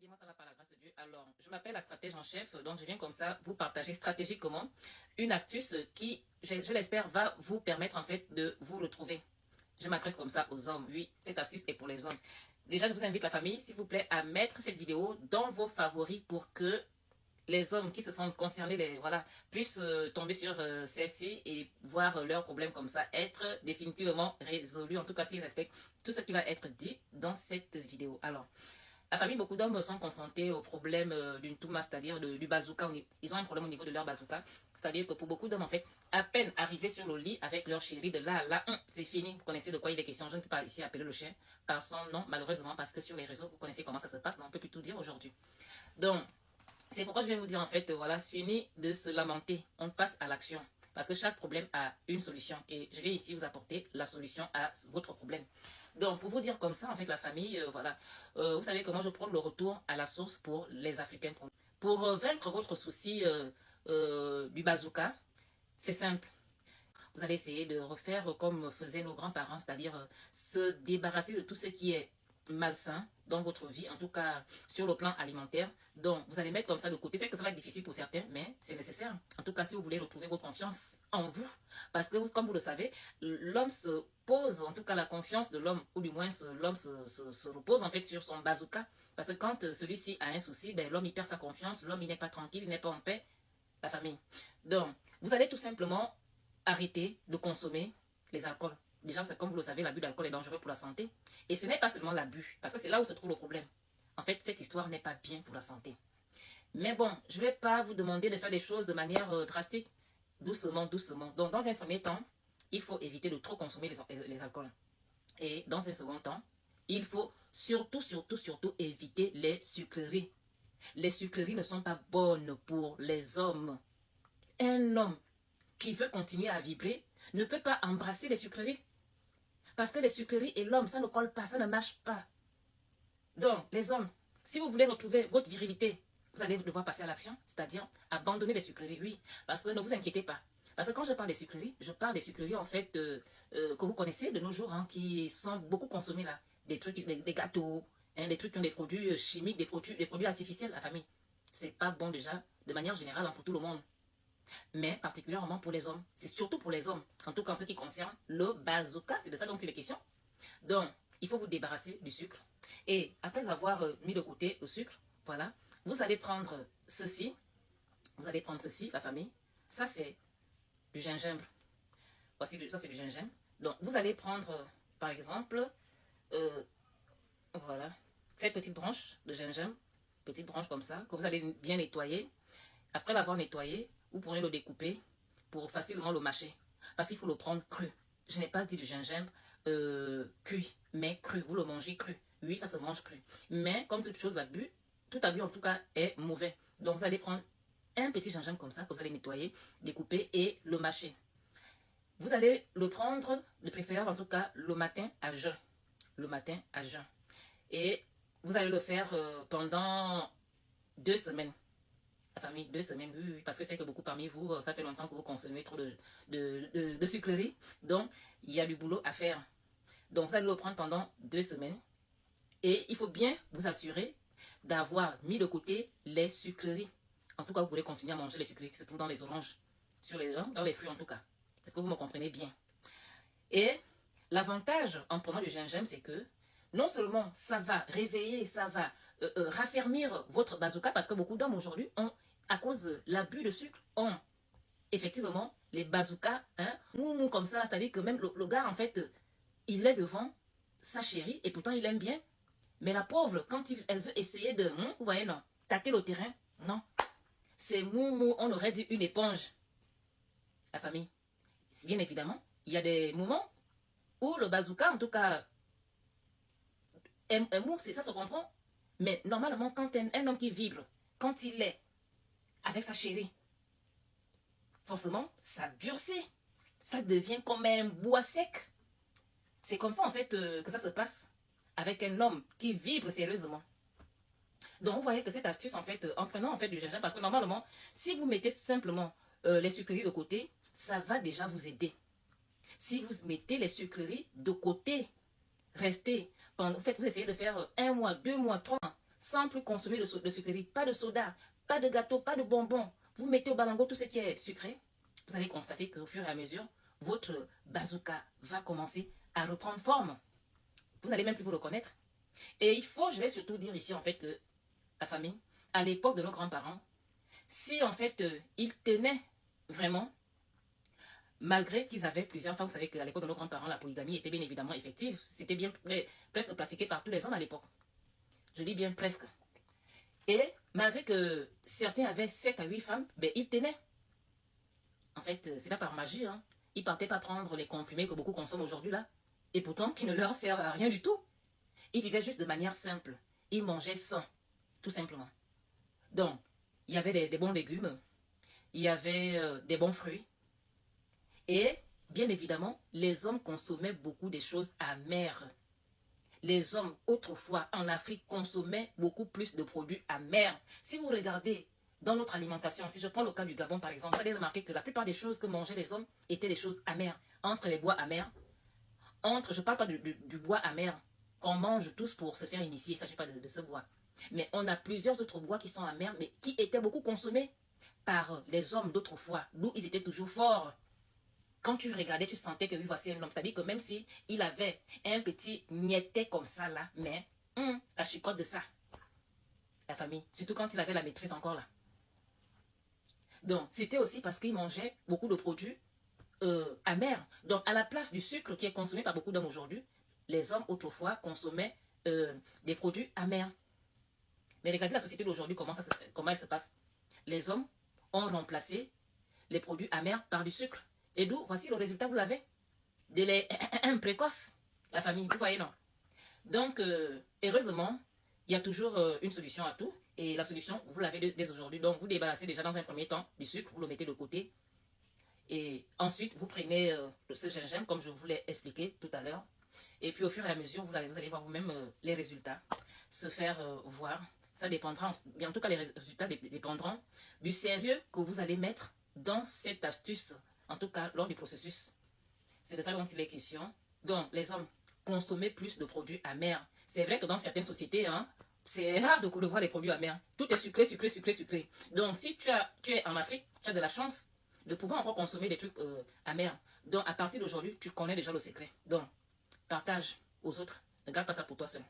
bien, moi ça va par la grâce de Dieu. Alors, je m'appelle la stratège en chef, donc je viens comme ça vous partager stratégiquement une astuce qui, je l'espère, va vous permettre en fait de vous retrouver. Je m'adresse comme ça aux hommes. Oui, cette astuce est pour les hommes. Déjà, je vous invite la famille, s'il vous plaît, à mettre cette vidéo dans vos favoris pour que les hommes qui se sentent concernés, voilà, puissent tomber sur celle-ci et voir leurs problèmes comme ça être définitivement résolus. En tout cas, s'ils respectent tout ce qui va être dit dans cette vidéo. Alors, la famille, beaucoup d'hommes sont confrontés au problème d'une touma, c'est-à-dire du bazooka. Ils ont un problème au niveau de leur bazooka. C'est-à-dire que pour beaucoup d'hommes, en fait, à peine arrivés sur le lit avec leur chérie, de là à là, c'est fini. Vous connaissez de quoi il est question. Je ne peux pas ici appeler le chien par son nom, malheureusement, parce que sur les réseaux, vous connaissez comment ça se passe. Mais on ne peut plus tout dire aujourd'hui. Donc, c'est pourquoi je vais vous dire, en fait, voilà, c'est fini de se lamenter. On passe à l'action. Parce que chaque problème a une solution. Et je vais ici vous apporter la solution à votre problème. Donc, pour vous dire comme ça, en fait, la famille, voilà. Vous savez que moi, je prends le retour à la source pour les Africains. Pour vaincre votre souci du bazooka, c'est simple. Vous allez essayer de refaire comme faisaient nos grands-parents, c'est-à-dire se débarrasser de tout ce qui est malsain dans votre vie, en tout cas sur le plan alimentaire. Donc, vous allez mettre comme ça de côté. C'est que ça va être difficile pour certains, mais c'est nécessaire. En tout cas, si vous voulez retrouver votre confiance en vous. Parce que, comme vous le savez, l'homme se pose, en tout cas la confiance de l'homme, ou du moins l'homme se repose en fait sur son bazooka. Parce que quand celui-ci a un souci, ben, l'homme il perd sa confiance, l'homme il n'est pas tranquille, il n'est pas en paix, la famille. Donc, vous allez tout simplement arrêter de consommer les alcools. Déjà, comme vous le savez, l'abus d'alcool est dangereux pour la santé. Et ce n'est pas seulement l'abus, parce que c'est là où se trouve le problème. En fait, cette histoire n'est pas bien pour la santé. Mais bon, je ne vais pas vous demander de faire des choses de manière drastique. Doucement, doucement. Donc, dans un premier temps, il faut éviter de trop consommer les alcools. Et dans un second temps, il faut surtout éviter les sucreries. Les sucreries ne sont pas bonnes pour les hommes. Un homme qui veut continuer à vibrer ne peut pas embrasser les sucreries. Parce que les sucreries et l'homme, ça ne colle pas, ça ne marche pas. Donc, les hommes, si vous voulez retrouver votre virilité, vous allez devoir passer à l'action, c'est-à-dire abandonner les sucreries, oui. Parce que ne vous inquiétez pas. Parce que quand je parle des sucreries, je parle des sucreries en fait que vous connaissez de nos jours, hein, qui sont beaucoup consommées là. Des trucs, des gâteaux, hein, des trucs qui ont des produits chimiques, des produits artificiels, la famille. C'est pas bon déjà, de manière générale, hein, pour tout le monde. Mais particulièrement pour les hommes. C'est surtout pour les hommes. En tout cas, en ce qui concerne le bazooka, c'est de ça dont il est question. Donc, il faut vous débarrasser du sucre. Et après avoir mis de côté le sucre, voilà, vous allez prendre ceci. Vous allez prendre ceci, la famille. Ça, c'est du gingembre. Voici, ça, c'est du gingembre. Donc, vous allez prendre, par exemple, voilà, cette petite branche de gingembre, petite branche comme ça, que vous allez bien nettoyer. Après l'avoir nettoyé, vous pourrez le découper pour facilement le mâcher. Parce qu'il faut le prendre cru. Je n'ai pas dit du gingembre cuit, mais cru. Vous le mangez cru. Oui, ça se mange cru. Mais comme toute chose, tout abus en tout cas est mauvais. Donc vous allez prendre un petit gingembre comme ça, que vous allez nettoyer, découper et le mâcher. Vous allez le prendre, de préférence en tout cas, le matin à jeun. Le matin à jeun. Et vous allez le faire pendant 2 semaines. La famille, 2 semaines, oui, parce que c'est que beaucoup parmi vous, ça fait longtemps que vous consommez trop de sucreries. Donc, il y a du boulot à faire. Donc, vous allez le prendre pendant 2 semaines. Et il faut bien vous assurer d'avoir mis de côté les sucreries. En tout cas, vous pourrez continuer à manger les sucreries qui se trouvent dans les oranges, dans les fruits en tout cas. Est-ce que vous me comprenez bien? Et l'avantage en prenant du gingembre, c'est que non seulement ça va réveiller, ça va raffermir votre bazooka, parce que beaucoup d'hommes aujourd'hui, à cause de l'abus de sucre, ont effectivement les bazookas, hein, mou comme ça, c'est-à-dire que même le gars, en fait, il est devant sa chérie, et pourtant il aime bien. Mais la pauvre, quand elle veut essayer de, vous voyez, non, tâter le terrain, non. C'est mou, on aurait dit une éponge. La famille. Bien évidemment, il y a des moments où le bazooka, en tout cas, un mot, ça se comprend. Mais normalement, quand un homme qui vibre, quand il est avec sa chérie, forcément, ça durcit. Ça devient comme un bois sec. C'est comme ça, en fait, que ça se passe avec un homme qui vibre sérieusement. Donc, vous voyez que cette astuce, en fait, en prenant en fait du gingembre, parce que normalement, si vous mettez simplement les sucreries de côté, ça va déjà vous aider. Si vous mettez les sucreries de côté, restez, vous essayez de faire 1 mois, 2 mois, 3 mois, sans plus consommer de sucreries. Pas de soda, pas de gâteau, pas de bonbons. Vous mettez au balango tout ce qui est sucré. Vous allez constater qu'au fur et à mesure, votre bazooka va commencer à reprendre forme. Vous n'allez même plus vous reconnaître. Et il faut, je vais surtout dire ici en fait que la famille, à l'époque de nos grands-parents, si en fait ils tenaient vraiment, malgré qu'ils avaient plusieurs femmes, vous savez qu'à l'époque de nos grands-parents, la polygamie était bien évidemment effective. C'était bien presque pratiqué par tous les hommes à l'époque. Je dis bien presque. Et malgré que certains avaient 7 à 8 femmes, ben, ils tenaient. En fait, c'est pas par magie. Hein. Ils partaient pas prendre les comprimés que beaucoup consomment aujourd'hui là. Et pourtant, qui ne leur servent à rien du tout. Ils vivaient juste de manière simple. Ils mangeaient sain, tout simplement. Donc, il y avait des bons légumes. Il y avait des bons fruits. Et, bien évidemment, les hommes consommaient beaucoup des choses amères. Les hommes, autrefois, en Afrique, consommaient beaucoup plus de produits amers. Si vous regardez dans notre alimentation, si je prends le cas du Gabon, par exemple, vous allez remarquer que la plupart des choses que mangeaient les hommes étaient des choses amères. Entre les bois amers, je ne parle pas du bois amer qu'on mange tous pour se faire initier, il ne s'agit pas de ce bois. Mais on a plusieurs autres bois qui sont amers, mais qui étaient beaucoup consommés par les hommes d'autrefois, d'où ils étaient toujours forts. Quand tu regardais, tu sentais que oui, voici un homme. C'est-à-dire que même si il avait un petit nietté comme ça là, mais la chicotte de ça, la famille, surtout quand il avait la maîtrise encore là. Donc, c'était aussi parce qu'il mangeait beaucoup de produits amers. Donc, à la place du sucre qui est consommé par beaucoup d'hommes aujourd'hui, les hommes autrefois consommaient des produits amers. Mais regardez la société d'aujourd'hui, comment elle se passe. Les hommes ont remplacé les produits amers par du sucre. Et d'où, voici le résultat, vous l'avez. Des laits précoces, la famille, vous voyez, non. Donc, heureusement, il y a toujours une solution à tout. Et la solution, vous l'avez dès aujourd'hui. Donc, vous débarrassez déjà dans un premier temps du sucre, vous le mettez de côté. Et ensuite, vous prenez ce gingembre, comme je vous l'ai expliqué tout à l'heure. Et puis, au fur et à mesure, vous allez voir vous-même les résultats se faire voir. Ça dépendra, mais en tout cas, les résultats dépendront du sérieux que vous allez mettre dans cette astuce, en tout cas, lors du processus. C'est de ça dont il est question. Donc, les hommes, consommer plus de produits amers. C'est vrai que dans certaines sociétés, hein, c'est rare de voir des produits amers. Tout est sucré, sucré, sucré, sucré. Donc, si tu es en Afrique, tu as de la chance de pouvoir encore consommer des trucs amers. Donc, à partir d'aujourd'hui, tu connais déjà le secret. Donc, partage aux autres. Ne garde pas ça pour toi seul.